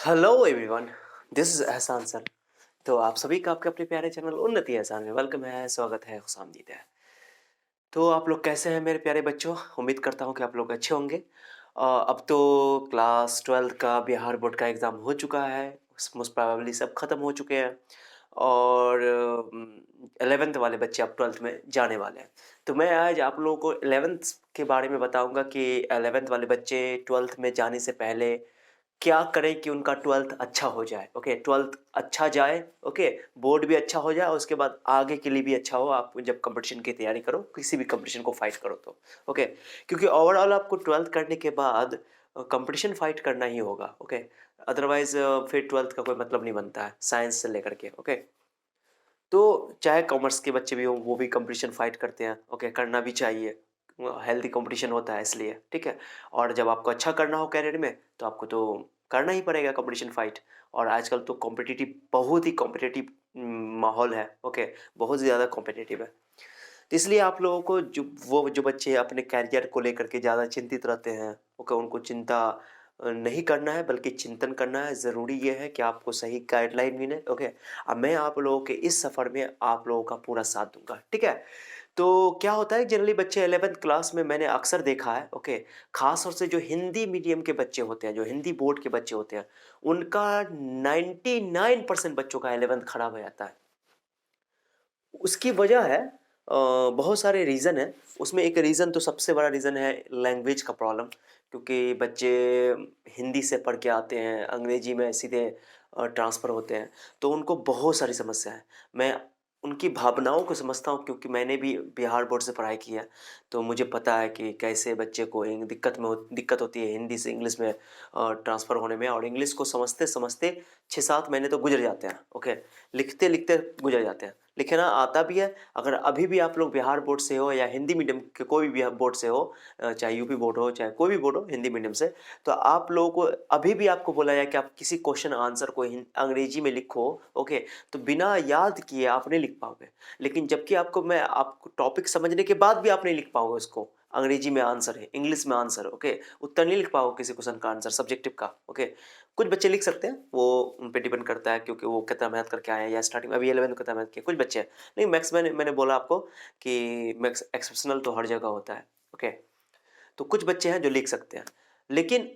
Hello everyone, this is एहसान sir. तो आप सभी का आपके अपने प्यारे चैनल उन्नति एहसान में वेलकम है, स्वागत है, खुशामदीद है। तो आप लोग कैसे हैं मेरे प्यारे बच्चों? उम्मीद करता हूँ कि आप लोग अच्छे होंगे। अब तो क्लास 12 का बिहार बोर्ड का एग्ज़ाम हो चुका है, मोस्ट प्रोबेबली सब खत्म हो चुके हैं और 11th वाले बच्चे अब 12th में जाने वाले हैं। तो मैं आज आप लोगों को 11th के बारे में बताऊंगा कि 11th वाले बच्चे 12th में जाने से पहले क्या करें कि उनका 12th अच्छा हो जाए। ओके, 12th अच्छा जाए, ओके, बोर्ड भी अच्छा हो जाए और उसके बाद आगे के लिए भी अच्छा हो। आप जब कंपटीशन की तैयारी करो, किसी भी कंपटीशन को फाइट करो तो ओके, क्योंकि ओवरऑल आपको 12th करने के बाद कंपटीशन फाइट करना ही होगा। ओके, अदरवाइज फिर 12th का कोई मतलब नहीं बनता है साइंस से लेकर के। ओके, तो चाहे कॉमर्स के बच्चे भी हो, वो भी कंपटीशन फाइट करते हैं। ओके, करना भी चाहिए, हेल्दी कंपटीशन होता है इसलिए, ठीक है। और जब आपको अच्छा करना हो कैरियर में तो आपको तो करना ही पड़ेगा कंपटीशन फाइट। और आजकल तो कॉम्पिटिटिव, बहुत ही कॉम्पिटिटिव माहौल है। ओके, बहुत ज़्यादा कॉम्पिटिटिव है। तो इसलिए आप लोगों को जो बच्चे अपने कैरियर को लेकर के ज़्यादा चिंतित रहते हैं, ओके, उनको चिंता नहीं करना है बल्कि चिंतन करना है। ज़रूरी ये है कि आपको सही गाइडलाइन मिले। ओके, अब मैं आप लोगों के इस सफ़र में आप लोगों का पूरा साथ दूंगा, ठीक है। तो क्या होता है, जनरली बच्चे 11th क्लास में मैंने अक्सर देखा है, ओके, खास तौर से जो हिंदी मीडियम के बच्चे होते हैं, जो हिंदी बोर्ड के बच्चे होते हैं, उनका 99% बच्चों का 11th खराब हो जाता है। उसकी वजह है, बहुत सारे रीज़न है। उसमें एक रीज़न, तो सबसे बड़ा रीज़न है लैंग्वेज का प्रॉब्लम, क्योंकि बच्चे हिंदी से पढ़ के आते हैं, अंग्रेजी में सीधे ट्रांसफ़र होते हैं, तो उनको बहुत सारी समस्या है। मैं उनकी भावनाओं को समझता हूँ, क्योंकि मैंने भी बिहार बोर्ड से पढ़ाई की है। तो मुझे पता है कि कैसे बच्चे को दिक्कत होती है हिंदी से इंग्लिश में ट्रांसफ़र होने में, और इंग्लिश को समझते समझते 6-7 महीने तो गुजर जाते हैं। ओके, लिखते लिखते गुजर जाते हैं। लिखना आता भी है। अगर अभी भी आप लोग बिहार बोर्ड से हो या हिंदी मीडियम के कोई भी बोर्ड से हो, चाहे यूपी बोर्ड हो चाहे कोई भी बोर्ड हो हिंदी मीडियम से, तो आप लोगों को अभी भी आपको बोला जाए कि आप किसी क्वेश्चन आंसर को अंग्रेजी में लिखो, ओके, तो बिना याद किए आप नहीं लिख पाओगे। लेकिन जबकि आपको टॉपिक समझने के बाद भी आप नहीं लिख पाओगे उसको। अंग्रेजी में आंसर है, इंग्लिश में आंसर, ओके, उत्तर नहीं लिख पाओगे किसी क्वेश्चन का आंसर सब्जेक्टिव का। ओके, कुछ बच्चे लिख सकते हैं, वो उन पे डिपेंड करता है, क्योंकि वो कितना मेहनत करके आए हैं या स्टार्टिंग में अभी 11th में कितना मेहनत किया। कुछ बच्चे हैं, नहीं, मैक्स मैंने बोला आपको कि मैक्स एक्सेप्शनल तो हर जगह होता है। ओके, तो कुछ बच्चे हैं जो लिख सकते हैं, लेकिन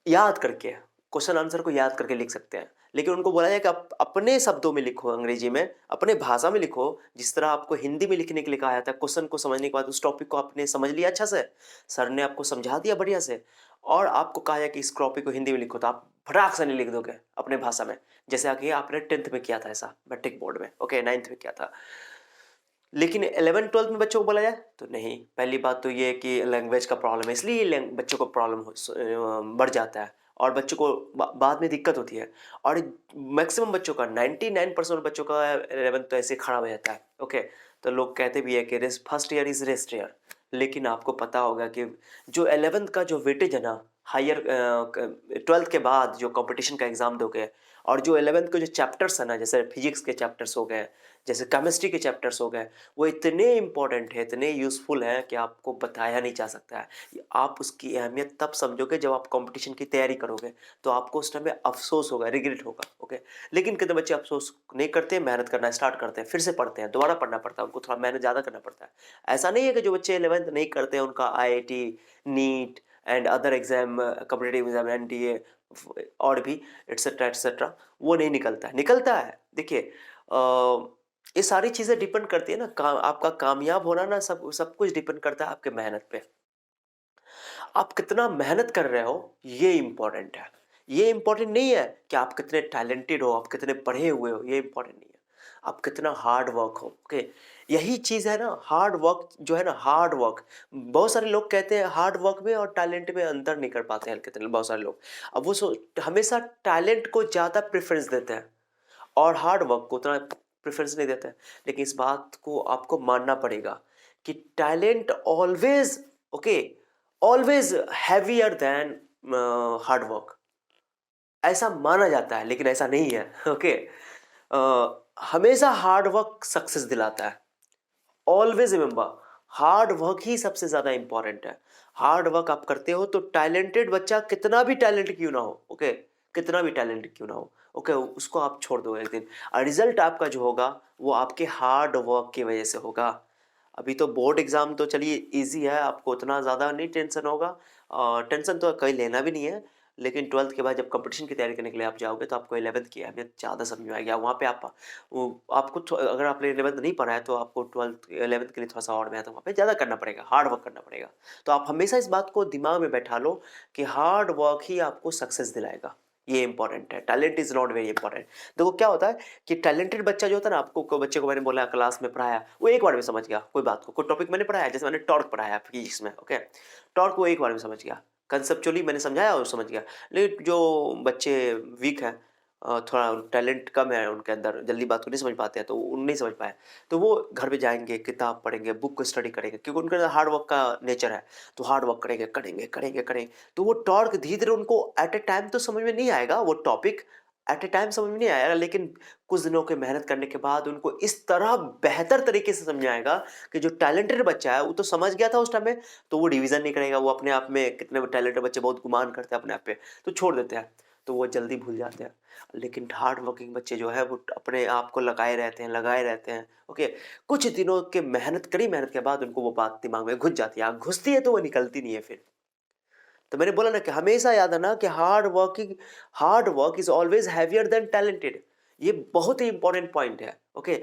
याद करके, क्वेश्चन आंसर को याद करके लिख सकते हैं। लेकिन उनको बोला जाए कि आप अपने शब्दों में लिखो, अंग्रेजी में अपने भाषा में लिखो, जिस तरह आपको हिंदी में लिखने के लिए कहा जाता है। क्वेश्चन को समझने के बाद उस टॉपिक को आपने समझ लिया अच्छा से, सर ने आपको समझा दिया बढ़िया से, और आपको कहा जाए कि इस टॉपिक को हिंदी में लिखो, तो आप फटाक से नहीं लिख दोगे अपने भाषा में। जैसे आगे आपने 10th में किया था ऐसा, मैट्रिक बोर्ड में, ओके, 9th में किया था। लेकिन 11th 12th में बच्चों को बोला जाए तो नहीं। पहली बात तो ये है कि लैंग्वेज का प्रॉब्लम है, इसलिए बच्चों को बढ़ जाता है और बच्चों को बाद में दिक्कत होती है। और मैक्सिमम बच्चों का 99% बच्चों का 11th तो ऐसे खराब हो जाता है। ओके, तो लोग कहते भी है कि first year is rest year, लेकिन आपको पता होगा कि जो 11th का जो वेटेज है ना, हायर 12th के बाद जो कंपटीशन का एग्जाम दोगे, और जो 11th के जो चैप्टर्स है ना, जैसे फिजिक्स के चैप्टर्स हो गए, जैसे केमिस्ट्री के चैप्टर्स हो गए, वो इतने इंपॉर्टेंट है, इतने यूज़फुल हैं कि आपको बताया नहीं जा सकता है। आप उसकी अहमियत तब समझोगे जब आप कंपटीशन की तैयारी करोगे, तो आपको उस टाइम में अफ़सोस होगा, रिग्रेट होगा। ओके, लेकिन कितने बच्चे अफ़सोस नहीं करते, मेहनत करना स्टार्ट करते हैं, फिर से पढ़ते हैं, दोबारा पढ़ना पड़ता है, उनको थोड़ा मेहनत ज़्यादा करना पड़ता है। ऐसा नहीं है कि जो बच्चे 11th नहीं करते हैं उनका IIT, neat and other exam, competitive exam, NDA और भी एटसेट्रा एटसेट्रा, वो नहीं निकलता है। निकलता है, देखिए, ये सारी चीज़ें डिपेंड करती है ना, आपका कामयाब होना ना, सब सब कुछ डिपेंड करता है आपके मेहनत पे। आप कितना मेहनत कर रहे हो, ये इम्पोर्टेंट है। ये इम्पोर्टेंट नहीं है कि आप कितने टैलेंटेड हो, आप कितने पढ़े हुए हो, ये इम्पोर्टेंट नहीं है। आप कितना हार्ड वर्क हो, ओके, यही चीज़ है ना। हार्ड वर्क जो है ना, हार्ड वर्क, बहुत सारे लोग कहते हैं हार्ड वर्क में और टैलेंट में अंतर नहीं कर पाते हैं, कितने बहुत सारे लोग। अब वो हमेशा टैलेंट को ज़्यादा प्रेफरेंस देते हैं और हार्ड वर्क को उतना प्रेफरेंस नहीं देते हैं। लेकिन इस बात को आपको मानना पड़ेगा कि talent always, okay, always heavier than hard work, ऐसा माना जाता है, लेकिन ऐसा नहीं है। ओके, हमेशा हार्ड वर्क सक्सेस दिलाता है। ऑलवेज रिमेंबर, हार्ड वर्क ही सबसे ज्यादा इंपॉर्टेंट है। हार्ड वर्क आप करते हो तो टैलेंटेड बच्चा कितना भी टैलेंट क्यों ना हो, ओके, कितना भी टैलेंट क्यों ना हो, ओके, उसको आप छोड़ दो एक दिन, और रिजल्ट आपका जो होगा वो आपके हार्ड वर्क की वजह से होगा। अभी तो बोर्ड एग्जाम तो चलिए इजी है, आपको उतना ज़्यादा नहीं टेंशन होगा, और टेंशन तो कहीं लेना भी नहीं है। लेकिन ट्वेल्थ के बाद जब कंपटीशन की तैयारी करने के लिए आप जाओगे तो आपको इलेवंथ की अहमियत ज़्यादा समझ में आएगी। वहाँ पे आप वो आपको अगर आपने इलेवंथ नहीं पढ़ा है तो आपको ट्वेल्थ इलेवंथ के लिए थोड़ा सा और मेहनत वहाँ पे ज़्यादा करना पड़ेगा, हार्ड वर्क करना पड़ेगा। तो आप हमेशा इस बात को दिमाग में बैठा लो कि हार्ड वर्क ही आपको सक्सेस दिलाएगा। ये इंपॉर्टेंट है, talent is not very important. देखो क्या होता है कि टैलेंटेड बच्चा जो होता है ना, आपको बच्चे को मैंने बोला क्लास में पढ़ाया, वो एक बार में समझ गया कोई बात को, कोई टॉपिक मैंने पढ़ाया, जैसे मैंने टॉर्क पढ़ाया फिजिक्स में, ओके, टॉर्क वो एक बार में समझ गया, कंसेप्चुअली मैंने समझाया और समझ गया। लेकिन जो बच्चे वीक हैं, थोड़ा टैलेंट कम है उनके अंदर, जल्दी बात को नहीं समझ पाते हैं, तो वो नहीं समझ पाए, तो वो घर पे जाएंगे, किताब पढ़ेंगे, बुक को स्टडी करेंगे, क्योंकि उनके अंदर हार्ड वर्क का नेचर है। तो हार्ड वर्क करेंगे करेंगे करेंगे करेंगे, तो वो टॉर्क धीरे धीरे उनको एट ए टाइम तो समझ में नहीं आएगा, वो टॉपिक एट ए टाइम समझ में नहीं आएगा, लेकिन कुछ दिनों की मेहनत करने के बाद उनको इस तरह बेहतर तरीके से समझ में आएगा कि जो टैलेंटेड बच्चा है वो तो समझ गया था उस टाइम में, तो वो डिवीजन नहीं करेगा, वो अपने आप में, कितने टैलेंटेड बच्चे बहुत गुमान करते हैं अपने आप पे, तो छोड़ देते हैं, तो वो जल्दी भूल जाते हैं। लेकिन हार्ड वर्किंग बच्चे जो है वो अपने आप को लगाए रहते हैं, ओके, कुछ दिनों के मेहनत के बाद उनको वो बात दिमाग में घुस जाती है, घुसती है तो वो निकलती नहीं है फिर। तो मैंने बोला ना कि हमेशा याद रखना कि hard work is always heavier than talented. ये बहुत ही इंपॉर्टेंट पॉइंट है, ओके।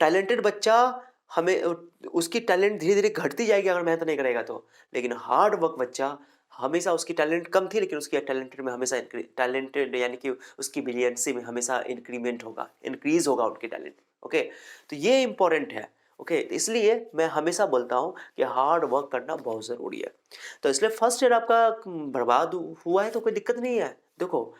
टैलेंटेड बच्चा, हमें उसकी टैलेंट धीरे धीरे घटती जाएगी अगर मेहनत नहीं करेगा तो, लेकिन हार्ड वर्क बच्चा, हमेशा उसकी टैलेंट कम थी लेकिन उसकी टैलेंटेड में हमेशा टैलेंटेड यानी कि उसकी ब्रिलियंसी में हमेशा इंक्रीमेंट होगा, इंक्रीज होगा उनकी टैलेंट, ओके। तो ये इंपॉर्टेंट है, ओके। इसलिए मैं हमेशा बोलता हूँ कि हार्ड वर्क करना बहुत ज़रूरी है। तो इसलिए फर्स्ट ईयर आपका बर्बाद हुआ है तो कोई दिक्कत नहीं है। देखो,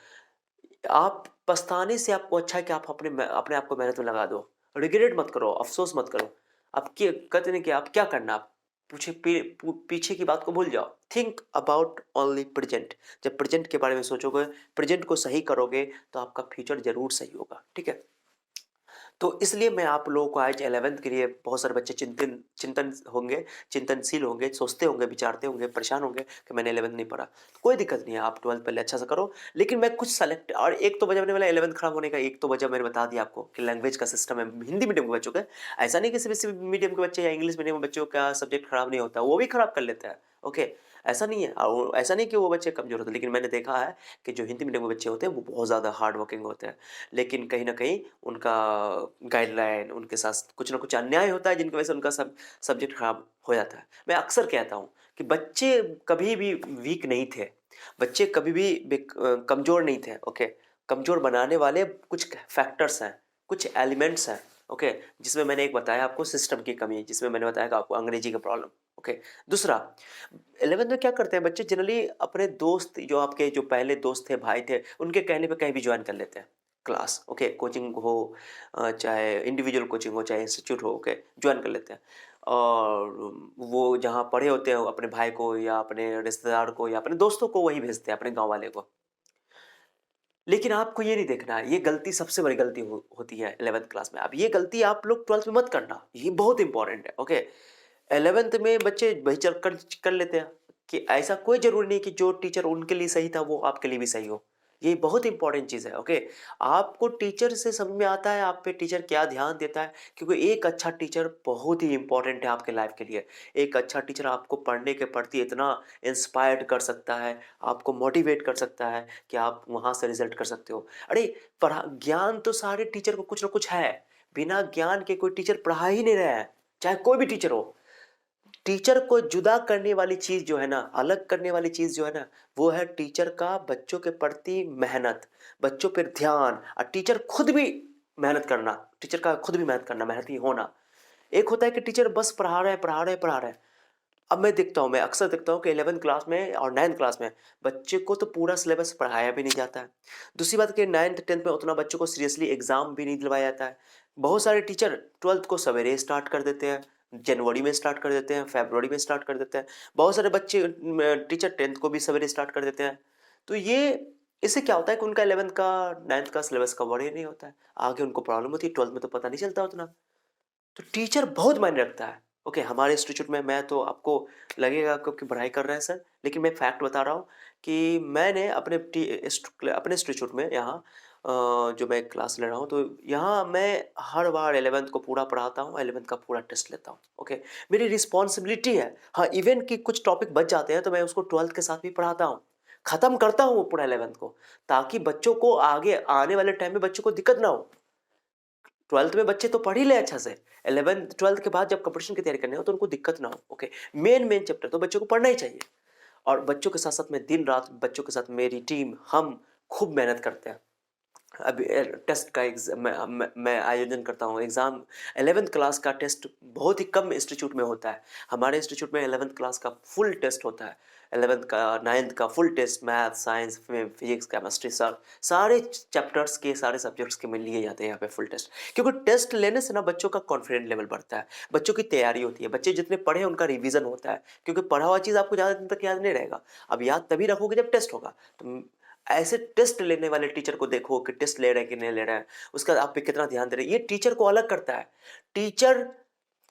आप पछताने से आपको अच्छा है कि आप अपने आप को मेहनत में लगा दो। रिग्रेट मत करो, अफ़सोस मत करो। आप क्या कहते नहीं कि आप क्या करना, आप पीछे की बात को भूल जाओ। Think about only present. जब प्रेज़ेंट के बारे में सोचोगे, प्रेज़ेंट को सही करोगे, तो आपका फ्यूचर ज़रूर सही होगा, ठीक है? तो इसलिए मैं आप लोगों को आज 11th के लिए, बहुत सारे बच्चे चिंतनशील होंगे, सोचते होंगे, विचारते होंगे, परेशान होंगे कि मैंने 11th नहीं पढ़ा। तो कोई दिक्कत नहीं है, आप 12th पहले अच्छा से करो। लेकिन मैं कुछ सेलेक्ट, और एक तो वजह मैंने बोला 11th खराब होने का, एक तो वजह मैंने बता दिया आपको कि लैंग्वेज का सिस्टम है हिंदी मीडियम के बच्चों का। ऐसा नहीं कि सीबीएसई मीडियम के बच्चे या इंग्लिश मीडियम के बच्चों का सब्जेक्ट खराब नहीं होता, वो भी खराब कर लेते हैं, ओके। ऐसा नहीं है, और ऐसा नहीं कि वो बच्चे कमज़ोर होते हैं, लेकिन मैंने देखा है कि जो हिंदी मीडियम के बच्चे होते हैं वो बहुत ज़्यादा हार्ड वर्किंग होते हैं। लेकिन कहीं न कहीं उनका गाइडलाइन, उनके साथ कुछ ना कुछ अन्याय होता है जिनकी वजह से उनका सब्जेक्ट खराब हो जाता है। मैं अक्सर कहता हूँ कि बच्चे कभी भी वीक नहीं थे, बच्चे कभी भी कमज़ोर नहीं थे, ओके। कमज़ोर बनाने वाले कुछ फैक्टर्स हैं, कुछ एलिमेंट्स हैं, ओके। जिसमें मैंने एक बताया आपको सिस्टम की कमी, जिसमें मैंने बताया कि आपको अंग्रेजी का प्रॉब्लम, ओके। दूसरा, 11th में क्या करते हैं बच्चे, जनरली अपने दोस्त, जो आपके जो पहले दोस्त थे, भाई थे, उनके कहने पे कहीं भी जॉइन कर लेते हैं क्लास, ओके। कोचिंग हो, चाहे इंडिविजुअल कोचिंग हो, चाहे इंस्टीट्यूट हो, ओके, जॉइन कर लेते हैं। और वो जहाँ पढ़े होते हैं अपने भाई को या अपने रिश्तेदार को या अपने दोस्तों को वहीं भेजते हैं, अपने गाँव वाले को। लेकिन आपको ये नहीं देखना है, ये गलती सबसे बड़ी गलती होती है 11th क्लास में। अब ये गलती आप लोग 12th में मत करना, ये बहुत इंपॉर्टेंट है, ओके। 11th में बच्चे वही चल कर लेते हैं, कि ऐसा कोई ज़रूरी नहीं कि जो टीचर उनके लिए सही था वो आपके लिए भी सही हो। ये बहुत इंपॉर्टेंट चीज़ है, ओके। आपको टीचर से समझ में आता है आप पे टीचर क्या ध्यान देता है, क्योंकि एक अच्छा टीचर बहुत ही इंपॉर्टेंट है आपके लाइफ के लिए। एक अच्छा टीचर आपको पढ़ने के प्रति इतना इंस्पायर्ड कर सकता है, आपको मोटिवेट कर सकता है कि आप वहाँ से रिज़ल्ट कर सकते हो। अरे! ज्ञान तो सारे टीचर को कुछ ना कुछ है, बिना ज्ञान के कोई टीचर पढ़ा ही नहीं रहा है, चाहे कोई भी टीचर हो। टीचर को जुदा करने वाली चीज़ जो है ना, अलग करने वाली चीज़ जो है ना, वो है टीचर का बच्चों के प्रति मेहनत, बच्चों पे ध्यान, और टीचर खुद भी मेहनत करना, टीचर का खुद भी मेहनत करना, मेहनती होना। एक होता है कि टीचर बस पढ़ा रहे हैं, पढ़ा रहे हैं, पढ़ा रहे हैं। अब मैं अक्सर देखता हूँ कि 11th क्लास में और 9th क्लास में बच्चे को तो पूरा सिलेबस पढ़ाया भी नहीं जाता है। दूसरी बात कि 9th 10th में उतना बच्चों को सीरियसली एग्ज़ाम भी नहीं दिलवाया जाता है। बहुत सारे टीचर 12th को सवेरे स्टार्ट कर देते हैं, जनवरी में स्टार्ट कर देते हैं, फरवरी में स्टार्ट कर देते हैं। बहुत सारे बच्चे टीचर 10th को भी सवेरे स्टार्ट कर देते हैं। तो ये इससे क्या होता है कि उनका 11th का 9th का सिलेबस कवर ही नहीं होता है। आगे उनको प्रॉब्लम होती है, 12th में तो पता नहीं चलता उतना। तो टीचर बहुत मायने रखता है, ओके, हमारे इंस्टीट्यूट में मैं तो आपको लगेगा कि पढ़ाई कर रहे हैं सर, लेकिन मैं फैक्ट बता रहा हूँ कि मैंने अपने इंस्टीट्यूट में यहाँ जो मैं क्लास ले रहा हूँ, तो यहाँ मैं हर बार 11th को पूरा पढ़ाता हूँ, 11th का पूरा टेस्ट लेता हूँ, ओके। मेरी रिस्पॉन्सिबिलिटी है। हाँ, इवन कि कुछ टॉपिक बच जाते हैं, तो मैं उसको 12th के साथ भी पढ़ाता हूँ। खत्म करता हूँ वो पूरा 11th को, ताकि बच्चों को आगे आने वाले टाइम में बच्चों को दिक्कत ना हो। 12th में बच्चे तो पढ़ ही ले अच्छा से, 11th 12th के बाद जब कॉम्पिटिशन की तैयारी करनी हो तो उनको दिक्कत ना हो, ओके। मेन चैप्टर तो बच्चों को पढ़ना ही चाहिए, और बच्चों के साथ-साथ मैं दिन-रात बच्चों के साथ, मेरी टीम, हम खूब मेहनत करते हैं। अभी टेस्ट का मैं आयोजन करता हूँ, एग्ज़ाम 11th क्लास का टेस्ट बहुत ही कम इंस्टीट्यूट में होता है। हमारे इंस्टीट्यूट में 11th क्लास का फुल टेस्ट होता है। 11th का 9th का full test, math, science, physics, chemistry, सारे चैप्टर्स के, सारे सब्जेक्ट्स के में लिए जाते हैं यहाँ पे फुल टेस्ट। क्योंकि टेस्ट लेने से ना बच्चों का कॉन्फिडेंस लेवल बढ़ता है, बच्चों की तैयारी होती है, बच्चे जितने पढ़े उनका रिवीजन होता है, क्योंकि पढ़ा हुआ चीज़ आपको ज़्यादा दिन तक याद नहीं रहेगा। अब याद तभी रखोगे जब टेस्ट होगा। तो ऐसे टेस्ट लेने वाले टीचर को देखो कि टेस्ट ले रहे हैं कि नहीं ले रहे हैं, उसका आप पे कितना ध्यान दे रहे हैं, ये टीचर को अलग करता है। टीचर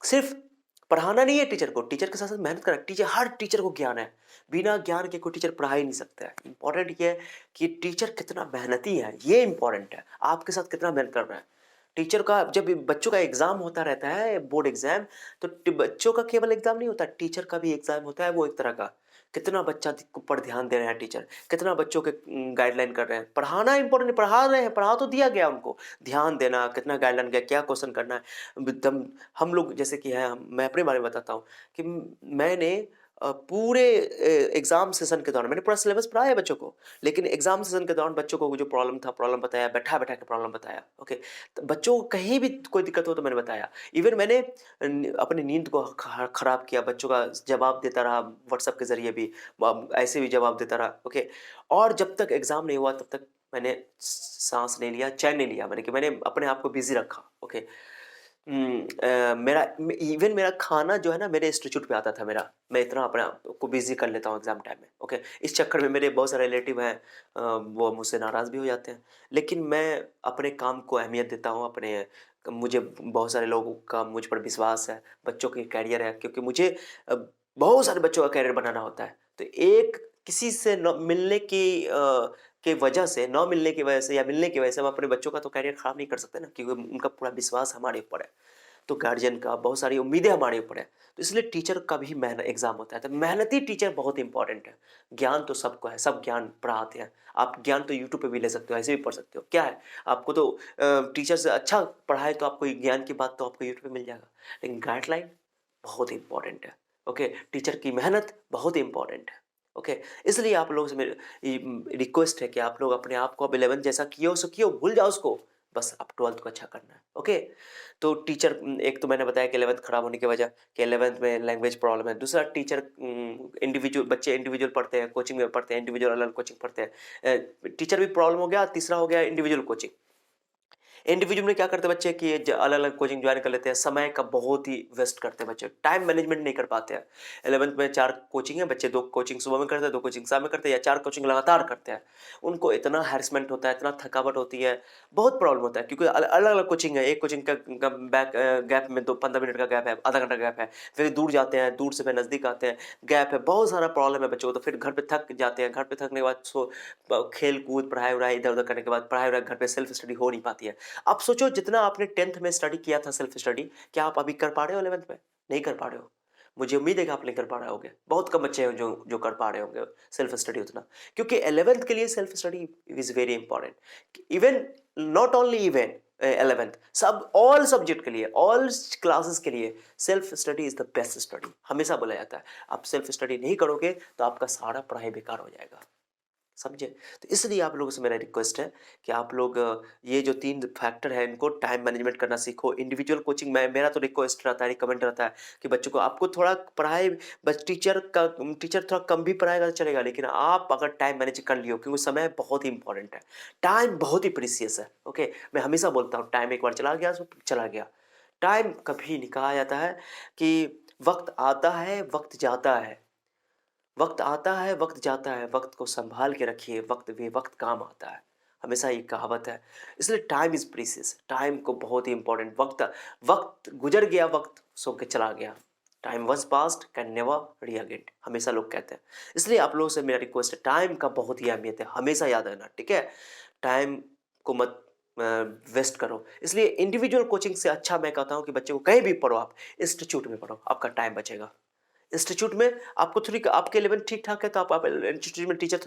सिर्फ पढ़ाना नहीं है, टीचर को, टीचर के साथ साथ मेहनत करना। टीचर, हर टीचर को ज्ञान है, बिना ज्ञान के कोई टीचर पढ़ा ही नहीं सकता है। इंपॉर्टेंट ये है कि टीचर कितना मेहनती है, ये इंपॉर्टेंट है, आपके साथ कितना मेहनत कर रहा है। टीचर का जब बच्चों का एग्जाम होता रहता है, बोर्ड एग्जाम, तो बच्चों का केवल एग्जाम नहीं होता, टीचर का भी एग्जाम होता है। वो एक तरह का, कितना बच्चा पर ध्यान दे रहे हैं टीचर, कितना बच्चों के गाइडलाइन कर रहे हैं। पढ़ाना इंपॉर्टेंट, पढ़ा रहे हैं, पढ़ा तो दिया गया उनको, ध्यान देना, कितना गाइडलाइन किया, क्या क्वेश्चन करना है। एकदम हम लोग जैसे कि है, मैं अपने बारे में बताता हूँ कि मैंने पूरे एग्जाम सेशन के दौरान मैंने पूरा सिलेबस पढ़ाया है बच्चों को, लेकिन एग्जाम सेशन के दौरान बच्चों को जो प्रॉब्लम था, प्रॉब्लम बताया, बैठा बैठा के प्रॉब्लम बताया, ओके। तो बच्चों को कहीं भी कोई दिक्कत हो तो मैंने बताया। इवन मैंने अपनी नींद को खराब किया, बच्चों का जवाब देता रहा व्हाट्सएप के जरिए भी, ऐसे भी जवाब देता रहा, ओके। और जब तक एग्जाम नहीं हुआ तब तक मैंने सांस नहीं लिया, चैन नहीं लिया, मैंने कि मैंने अपने आप को बिजी रखा, ओके। मेरा इवन मेरा खाना जो है ना, मेरे इंस्टीट्यूट पे आता था मेरा, मैं इतना अपने आप को बिजी कर लेता हूँ एग्जाम टाइम में, ओके। इस चक्कर में मेरे बहुत सारे रिलेटिव हैं, वो मुझसे नाराज़ भी हो जाते हैं, लेकिन मैं अपने काम को अहमियत देता हूँ। अपने मुझे बहुत सारे लोगों का मुझ पर विश्वास है, बच्चों की कैरियर है, क्योंकि मुझे बहुत सारे बच्चों का कैरियर बनाना होता है। तो एक किसी से न मिलने की वजह से, ना मिलने की वजह से या मिलने की वजह से हम अपने बच्चों का तो करियर खराब नहीं कर सकते ना, क्योंकि उनका पूरा विश्वास हमारे ऊपर है। तो गार्जियन का बहुत सारी उम्मीदें हमारे ऊपर है, तो इसलिए टीचर का भी एग्जाम होता है, तो मेहनती टीचर बहुत इंपॉर्टेंट है। ज्ञान तो सबको है, सब ज्ञान पढ़ाते हैं। आप ज्ञान तो यूट्यूब पे भी ले सकते हो, ऐसे भी पढ़ सकते हो, क्या है आपको तो टीचर से अच्छा पढ़ाए तो आपको ज्ञान की बात तो आपको यूट्यूब पे मिल जाएगा, लेकिन गाइडलाइन बहुत इंपॉर्टेंट है, ओके। टीचर की मेहनत बहुत इंपॉर्टेंट है, ओके। इसलिए आप लोगों से मेरी रिक्वेस्ट है कि आप लोग अपने आप को, अब 11th जैसा किए हो सो किए हो, भूल जाओ उसको, बस अब 12th को अच्छा करना है, ओके। तो टीचर, एक तो मैंने बताया कि 11th खराब होने की वजह कि 11th में लैंग्वेज प्रॉब्लम है। दूसरा, टीचर इंडिविजुअल, बच्चे इंडिविजुअल पढ़ते हैं, कोचिंग में पढ़ते हैं, इंडिविजुअल अलग कोचिंग पढ़ते हैं, टीचर भी प्रॉब्लम हो गया। तीसरा हो गया इंडिविजुअल कोचिंग। इंडिविजुअल में क्या करते हैं बच्चे कि अलग-अलग कोचिंग जॉइन कर लेते हैं, समय का बहुत ही वेस्ट करते हैं बच्चे, टाइम मैनेजमेंट नहीं कर पाते हैं। 11th में 4 कोचिंग है, बच्चे 2 कोचिंग सुबह में करते हैं, 2 कोचिंग शाम में करते हैं, या 4 कोचिंग लगातार करते हैं। उनको इतना हैरेसमेंट होता है, इतना थकावट होती है, बहुत प्रॉब्लम होता है, क्योंकि अलग-अलग कोचिंग है। एक कोचिंग का गैप में 2 15 मिनट का गैप है, आधा घंटा गैप है, फिर दूर जाते हैं, दूर से फिर नज़दीक आते हैं, गैप है, बहुत सारा प्रॉब्लम है बच्चों को। तो फिर घर पे थक जाते हैं, घर पे थकने के बाद खेल-कूद, पढ़ाई-वढ़ाई इधर-उधर करने के बाद, पढ़ाई-वढ़ाई घर पे सेल्फ स्टडी हो नहीं पाती है। आप सोचो, जितना आपने 10th में स्टडी किया था सेल्फ स्टडी, क्या आप अभी कर पा रहे हो 11th में? नहीं कर पा रहे हो। मुझे उम्मीद है कि आप नहीं कर पा रहे होगे। बहुत कम बच्चे हैं जो जो कर पा रहे होंगे सेल्फ स्टडी उतना। क्योंकि 11th के लिए self study is very important. Even not only even 11th, सब ऑल सब्जेक्ट के लिए, ऑल क्लासेस के लिए self study is the best study, हमेशा बोला जाता है। आप सेल्फ स्टडी नहीं करोगे तो आपका सारा पढ़ाई बेकार हो जाएगा। समझे? तो इसलिए आप लोगों से मेरा रिक्वेस्ट है कि आप लोग ये जो 3 फैक्टर है, इनको टाइम मैनेजमेंट करना सीखो। इंडिविजुअल कोचिंग में मेरा तो रिक्वेस्ट रहता है, रिकमेंड रहता है कि बच्चों को, आपको थोड़ा पढ़ाई, बस टीचर थोड़ा कम भी पढ़ाएगा तो चलेगा, लेकिन आप अगर टाइम मैनेज कर लियो, क्योंकि समय बहुत ही इंपॉर्टेंट है। टाइम बहुत ही प्रीशियस है, ओके? मैं हमेशा बोलता हूँ, टाइम एक बार चला गया सो चला गया। टाइम कभी नहीं, कहा जाता है कि वक़्त आता है, वक़्त जाता है। वक़्त आता है, वक़्त जाता है, वक़्त को सँभाल के रखिए, वक़्त बेवक़्त काम आता है। हमेशा ये कहावत है। इसलिए टाइम इज़ प्रीशियस, टाइम को बहुत ही इम्पोर्टेंट, वक़्त वक़्त गुज़र गया, वक़्त सो के चला गया। Time once past can never regain, हमेशा लोग कहते हैं। इसलिए आप लोगों से मेरा रिक्वेस्ट है, टाइम का बहुत ही अहमियत है, हमेशा याद रखना, ठीक है। टाइम को मत वेस्ट करो। इसलिए इंडिविजुअल कोचिंग से अच्छा मैं कहता हूँ कि बच्चे को कहीं भी पढ़ो, आप इंस्टीट्यूट में पढ़ो, आपका टाइम बचेगा। इंस्टीट्यूट में आपको थोड़ी, आपके लेवल ठीक ठाक है तो आप इंस्टीट्यूट में टीचर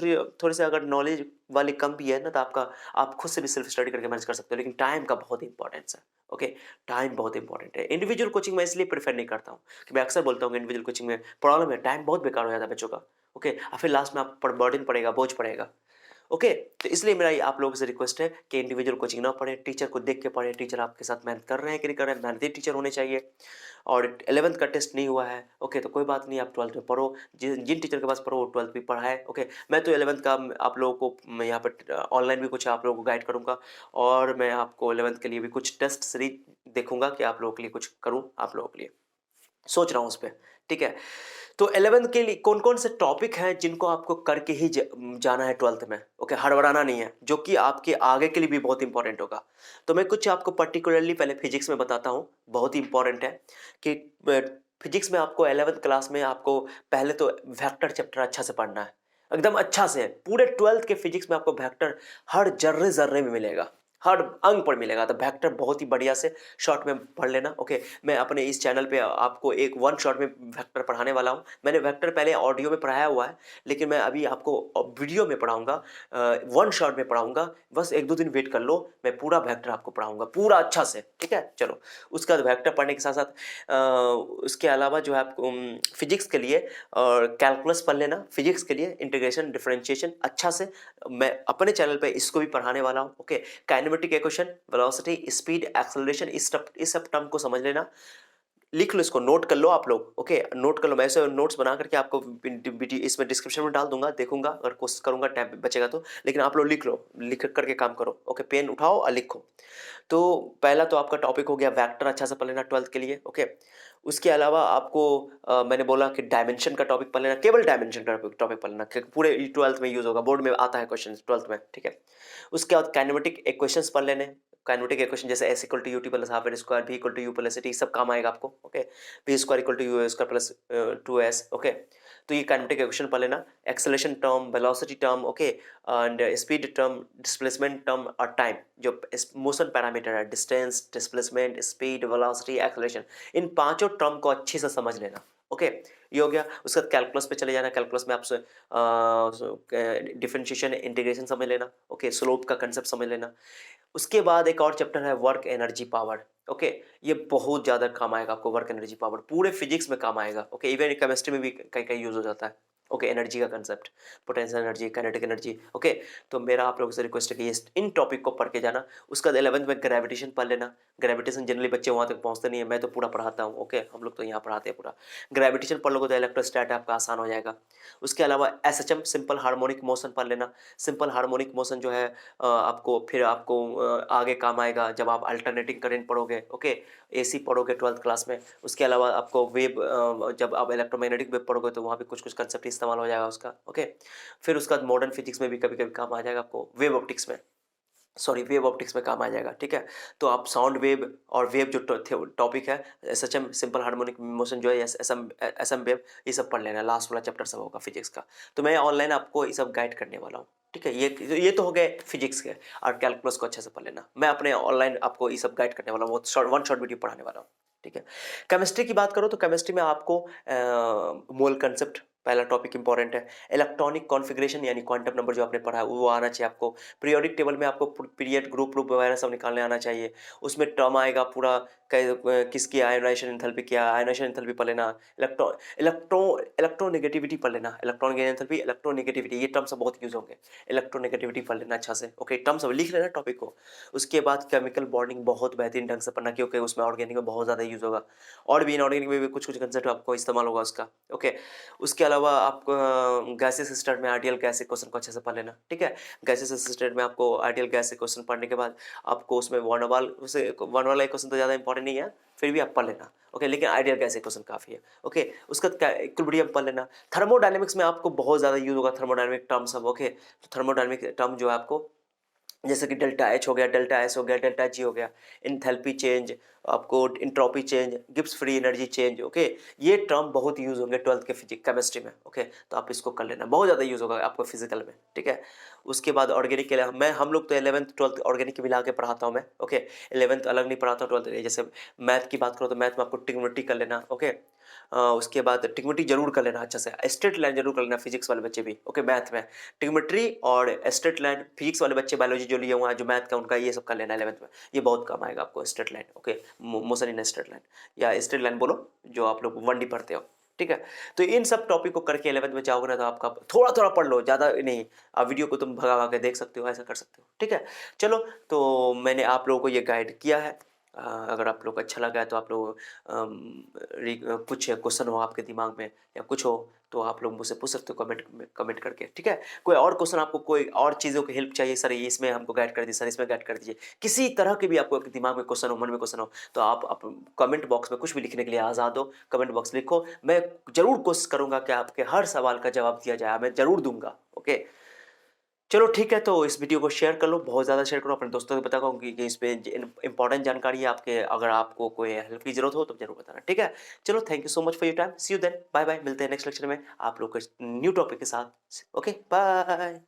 थोड़े से अगर नॉलेज वाले कम भी है ना, तो आप खुद से भी सेल्फ स्टडी करके मैनेज कर सकते हो। लेकिन टाइम का बहुत इंपॉर्टेंस है। ओके, टाइम बहुत इंपॉर्टेंट है। इंडिविजुअल कोचिंग मैं इसलिए प्रेफर नहीं करता हूँ कि मैं अक्सर बोलता हूँ कि इंडिविजुअल कोचिंग में प्रॉब्लम है, टाइम बहुत बेकार हो जाता है बच्चों का। ओके, और फिर लास्ट में आप पर बर्डन पड़ेगा, बोझ पड़ेगा। ओके, तो इसलिए मेरा ये आप लोगों से रिक्वेस्ट है कि इंडिविजुअल कोचिंग ना पढ़ें, टीचर को देख के पढ़ें, टीचर आपके साथ मेहनत कर रहे हैं कि नहीं कर रहे हैं, मेहनती टीचर होने चाहिए। और 11th का टेस्ट नहीं हुआ है, ओके, तो कोई बात नहीं, आप 12th में पढ़ो, जिन जिन टीचर के पास पढ़ो वो 12th भी पढ़ाए। ओके, मैं तो 11th का आप लोगों को मैं यहाँ पर ऑनलाइन भी कुछ आप लोगों को गाइड करूँगा, और मैं आपको 11th के लिए भी कुछ टेस्ट सीरीज देखूंगा कि आप लोगों के लिए कुछ करूँ, आप लोगों के लिए सोच रहा हूँ उस पर, ठीक है। तो 11th के लिए कौन कौन से टॉपिक हैं जिनको आपको करके ही जाना है 12th में। ओके, हड़बड़ाना नहीं है, जो कि आपके आगे के लिए भी बहुत इंपॉर्टेंट होगा। तो मैं कुछ आपको पर्टिकुलरली पहले फिजिक्स में बताता हूँ, बहुत ही इंपॉर्टेंट है कि फिजिक्स में आपको 11th क्लास में आपको पहले तो वेक्टर चैप्टर अच्छा से पढ़ना है, एकदम अच्छा से। पूरे 12th के फिजिक्स में आपको वेक्टर हर जर्रे जर्रे में मिलेगा, हर अंग पर मिलेगा। तो वेक्टर बहुत ही बढ़िया से शॉर्ट में पढ़ लेना। ओके, मैं अपने इस चैनल पे आपको एक वन शॉट में वेक्टर पढ़ाने वाला हूँ। मैंने वेक्टर पहले ऑडियो में पढ़ाया हुआ है, लेकिन मैं अभी आपको वीडियो में पढ़ाऊंगा, वन शॉट में पढ़ाऊंगा। बस 1-2 दिन वेट कर लो, मैं पूरा वेक्टर आपको पढ़ाऊंगा पूरा अच्छा से, ठीक है। चलो, उसका वेक्टर पढ़ने के साथ साथ उसके अलावा जो है आपको फिजिक्स के लिए और कैलकुलस पढ़ लेना, फिजिक्स के लिए इंटीग्रेशन डिफरेंशिएशन अच्छा से मैं अपने चैनल पे इसको भी पढ़ाने वाला हूँ। Okay, kinematic equation, velocity, speed, acceleration, इस सब टर्म को समझ लेना। लिख लो, इसको नोट कर लो आप लोग। ओके, नोट कर लो, मैं ऐसे नोट्स बना करके आपको इसमें डिस्क्रिप्शन में डाल दूंगा, देखूंगा, अगर कोशिश करूंगा टाइम बचेगा तो। लेकिन आप लोग लिख लो, लिख करके काम करो। ओके, पेन उठाओ और लिखो। तो पहला तो आपका टॉपिक हो गया वेक्टर, अच्छा से पढ़ लेना 12th के लिए। ओके, उसके अलावा आपको मैंने बोला कि डायमेंशन का टॉपिक पढ़ लेना, केवल डायमेंशन का टॉपिक पढ़ लेना, पूरे 12th में यूज होगा, बोर्ड में आता है क्वेश्चन 12th में, ठीक है। उसके बाद काइनेमेटिक इक्वेशंस पढ़ लेने, काइनेमेटिक इक्वेशन जैसे S equal to U T plus half L square, V equal to U plus T, सब काम आएगा आपको। Okay, V square equal to U square plus 2s। Okay, तो ये काइनेमेटिक इक्वेशन पढ़ लेना। Acceleration term, velocity term, okay, and speed term, displacement term और time, जो मोशन पैरामीटर है, distance, displacement, speed, velocity, acceleration, इन पांचों टर्म को अच्छे से समझ लेना। ओके, ये हो गया। उसके बाद कैलकुलस पे चले जाना, कैलकुलस में आपसे डिफरेंशिएशन, इंटीग्रेशन समझ लेना। ओके, स्लोप का कंसेप्ट समझ लेना। उसके बाद एक और चैप्टर है वर्क एनर्जी पावर। ओके, ये बहुत ज़्यादा काम आएगा आपको, वर्क एनर्जी पावर पूरे फिजिक्स में काम आएगा। ओके, इवन केमिस्ट्री में भी कहीं कहीं यूज हो जाता है। ओके, एनर्जी का concept, potential energy, kinetic energy. Okay, तो मेरा आप लोगों से रिक्वेस्ट है कि ये इन टॉपिक को पढ़ के जाना। उसका 11th में ग्रेविटेशन पढ़ लेना। ग्रेविटेशन जनरली बच्चे वहाँ तक पहुँचते नहीं है, मैं तो पूरा पढ़ाता हूँ। ओके, हम लोग तो यहाँ पढ़ाते हैं पूरा। ग्रेविटेशन पढ़ लोगे तो इलेक्ट्रोस्टैट आपका आसान हो जाएगा। उसके अलावा एसएचएम, सिंपल हार्मोनिक मोशन पढ़ लेना। सिंपल हार्मोनिक मोशन जो है आपको फिर आपको आगे काम आएगा जब आप अल्टरनेटिंग करंट पढ़ोगे। ओके, एसी पढ़ोगे 12th क्लास में। उसके अलावा आपको वेब, जब आप इलेक्ट्रोमैग्नेटिक वेब पढ़ोगे तो वहाँ पे कुछ कुछ कंसेप्ट इस्तेमाल हो जाएगा उसका। ओके, फिर उसका बाद मॉडर्न फिजिक्स में भी कभी कभी काम आ जाएगा आपको, वेव ऑप्टिक्स में, सॉरी वेव ऑप्टिक्स में काम आ जाएगा, ठीक है। तो आप साउंड वेव और वेव जो टॉपिक है, एसएचएम, सिंपल हार्मोनिक मोशन जो है, एसएम वेव, ये सब पढ़ लेना। लास्ट वाला चैप्टर सब होगा फिजिक्स का। तो मैं ऑनलाइन आपको ये सब गाइड करने वाला हूँ, ठीक है। ये तो हो गए फिजिक्स के, और कैलकुलस को अच्छे से पढ़ लेना। मैं अपने ऑनलाइन आपको ये सब गाइड करने वाला हूँ, बहुत शॉर्ट, वन शॉर्ट वीडियो पढ़ाने वाला हूँ, ठीक है। केमिस्ट्री की बात करो तो केमिस्ट्री में आपको मोल कंसेप्ट पहला टॉपिक इंपॉर्टेंट है। इलेक्ट्रॉनिक कॉन्फ़िगरेशन यानी क्वांटम नंबर जो आपने पढ़ा है वो आना चाहिए आपको। पीरियोडिक टेबल में आपको पीरियड, ग्रुप वगैरह सब निकालने आना चाहिए। उसमें टर्म आएगा पूरा, किसकी आयोनाइजेशन एंथैल्पी क्या, आयोनाइजेशन एंथैल्पी पढ़ लेना। इलेक्ट्रोनेगेटिविटी पढ़ लेना, इलेक्ट्रॉन गेन एंथैल्पी, इलेक्ट्रोनेगेटिविटी, ये टर्म सब बहुत यूज होंगे। इलेक्ट्रोनेगेटिविटी पढ़ लेना अच्छा से। ओके, टर्म सब लिख लेना टॉपिक को। उसके बाद केमिकल बॉन्डिंग बहुत बेहतरीन ढंग से पढ़ना, क्योंकि उसमें ऑर्गेनिक में बहुत ज़्यादा यूज होगा, और भी इनऑर्गेनिक में भी कुछ कुछ कंसेप्ट आपको इस्तेमाल होगा उसका। ओके, उसके अलावा आपको गैसेस स्टेट में आइडियल गैस इक्वेशन को अच्छे से पढ़ लेना, ठीक है। गैसेस स्टेट में आपको आइडियल गैस इक्वेशन पढ़ने के बाद आपको उसमें वन वाला इक्वेशन तो ज़्यादा इंपॉर्टेंट नहीं है, फिर भी आप पढ़ लेना। ओके, लेकिन आइडियल गैस इक्वेशन काफ़ी है। ओके, उसका इक्विलिब्रियम पढ़ लेना। थर्मोडायनेमिक्स में आपको बहुत ज़्यादा यूज होगा थर्मोडायनेमिक टर्म सब। ओके, तो थर्मोडायनेमिक टर्म जो है आपको जैसे कि डेल्टा एच हो गया, डेल्टा एस हो गया, डेल्टा जी हो गया, इंथैल्पी चेंज, आपको entropy change, Gibbs free energy change. Okay, ये टर्म बहुत यूज़ होंगे 12th के फिजिक्स केमिस्ट्री में। ओके, तो आप इसको कर लेना, बहुत ज़्यादा यूज़ होगा आपको फिजिकल में। ठीक है, उसके बाद ऑर्गेनिक के लिए मैं हम लोग तो 11th 12th ऑर्गेनिक मिला के पढ़ाता हूँ मैं। ओके, 11th अलग नहीं पढ़ाता हूँ, 12th जैसे मैथ की बात करो तो मैथ में आपको ट्रिग्नोमेट्री कर लेना। ओके, उसके बाद ट्रिग्नोमेट्री जरूर कर लेना अच्छे से, स्ट्रेट लाइन जरूर कर लेना फिजिक्स वाले बच्चे भी। ओके, मैथ में ट्रिग्नोमेट्री और स्ट्रेट लाइन, फिजिक्स वाले बच्चे बायोलॉजी जो लिए हुए हैं, जो मैथ का उनका ये सब कर लेना 11th में, ये बहुत काम आएगा आपको straight line. Okay, motion in straight line या स्ट्रेट लाइन बोलो जो आप लोग 1D पढ़ते हो। ठीक है, तो इन सब टॉपिक को करके 11th में जाओगे ना तो आपका थोड़ा थोड़ा पढ़ लो, ज़्यादा नहीं। आप वीडियो को तुम भगा भगा के देख सकते हो, ऐसा कर सकते हो। ठीक है, चलो, तो मैंने आप लोगों को ये गाइड किया है। अगर आप लोग को अच्छा लगा है तो आप लोग कुछ क्वेश्चन हो आपके दिमाग में या कुछ हो तो आप लोग मुझसे पूछ सकते हो कमेंट करके। ठीक है, कोई और क्वेश्चन, आपको कोई और चीज़ों की हेल्प चाहिए, सर इसमें हमको गाइड कर दीजिए, सर इसमें गाइड कर दीजिए, किसी तरह के भी आपको दिमाग में क्वेश्चन हो, मन में क्वेश्चन हो, तो आप कमेंट बॉक्स में कुछ भी लिखने के लिए आज़ाद हो। कमेंट बॉक्स लिखो, मैं ज़रूर कोशिश करूँगा कि आपके हर सवाल का जवाब दिया जाए, मैं ज़रूर दूंगा। ओके, चलो ठीक है, तो इस वीडियो को शेयर कर लो, बहुत ज़्यादा शेयर करो, अपने दोस्तों को बताओ कि इस पे इंपॉर्टेंट जानकारी है आपके, अगर आपको कोई हेल्प की ज़रूरत हो तो ज़रूर बताना। ठीक है, चलो, thank you so much for your time, see you then, bye bye, मिलते हैं नेक्स्ट लेक्चर में आप लोग के न्यू टॉपिक के साथ। Okay, bye.